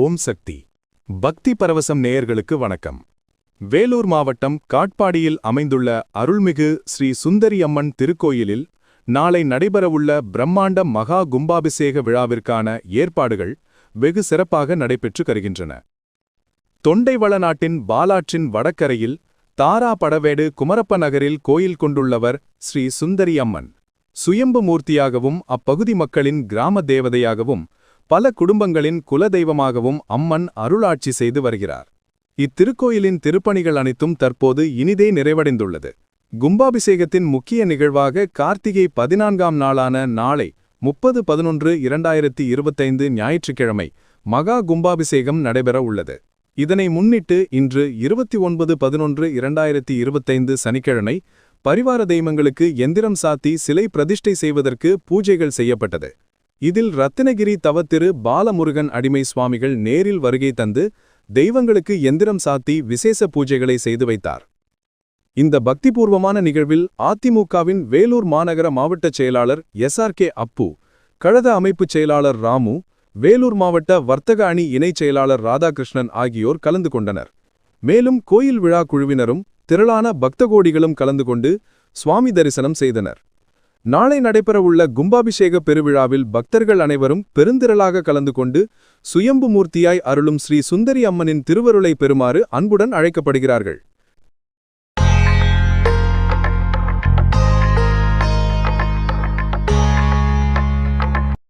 ஓம் சக்தி. பக்தி பரவசம் நேயர்களுக்கு வணக்கம். வேலூர் மாவட்டம் காட்பாடியில் அமைந்துள்ள அருள்மிகு ஸ்ரீ சுந்தரி அம்மன் திருக்கோயிலில் நாளை நடைபெறவுள்ள பிரம்மாண்ட மகா கும்பாபிஷேக விழாவிற்கான ஏற்பாடுகள் வெகு சிறப்பாக நடைபெற்று வருகின்றன. தொண்டைவள நாட்டின் பாலாற்றின் வடக்கரையில் தாரா படவேடு குமரப்ப நகரில் கோயில் கொண்டுள்ளவர் ஸ்ரீ சுந்தரி அம்மன். சுயம்பு மூர்த்தியாகவும் அப்பகுதி மக்களின் கிராம தேவதையாகவும் பல குடும்பங்களின் குலதெய்வமாகவும் அம்மன் அருளாட்சி செய்து வருகிறார். இத்திருக்கோயிலின் திருப்பணிகள் அனைத்தும் தற்போது இனிதே நிறைவடைந்துள்ளது. கும்பாபிஷேகத்தின் முக்கிய நிகழ்வாக கார்த்திகை 14ஆம் நாளான நாளை 30-11-2025 ஞாயிற்றுக்கிழமை மகா கும்பாபிஷேகம் நடைபெற உள்ளது. இதனை முன்னிட்டு இன்று 29-11-2025 சனிக்கிழமை பரிவார தெய்வங்களுக்கு எந்திரம் சாத்தி சிலை பிரதிஷ்டை செய்வதற்கு பூஜைகள் செய்யப்பட்டது. இதில் ரத்தினகிரி தவத்திரு பாலமுருகன் அடிமை சுவாமிகள் நேரில் வருகை தந்து தெய்வங்களுக்கு எந்திரம் சாத்தி விசேஷ பூஜைகளை செய்து வைத்தார். இந்த பக்திபூர்வமான நிகழ்வில் அதிமுகவின் வேலூர் மாநகர மாவட்ட செயலாளர் SRK அப்பு, கழக அமைப்புச் செயலாளர் ராமு, வேலூர் மாவட்ட வர்த்தக அணி இணைச் செயலாளர் ராதாகிருஷ்ணன் ஆகியோர் கலந்து கொண்டனர். மேலும் கோயில் விழா குழுவினரும் திரளான பக்தகோடிகளும் கலந்து கொண்டு சுவாமி தரிசனம் செய்தனர். நாளை நடைபெறவுள்ள கும்பாபிஷேக பெருவிழாவில் பக்தர்கள் அனைவரும் பெருந்திரளாக கலந்து கொண்டு சுயம்பு மூர்த்தியாய் அருளும் ஸ்ரீ சுந்தரி அம்மனின் திருவருளை பெறுமாறு அன்புடன் அழைக்கப்படுகிறார்கள்.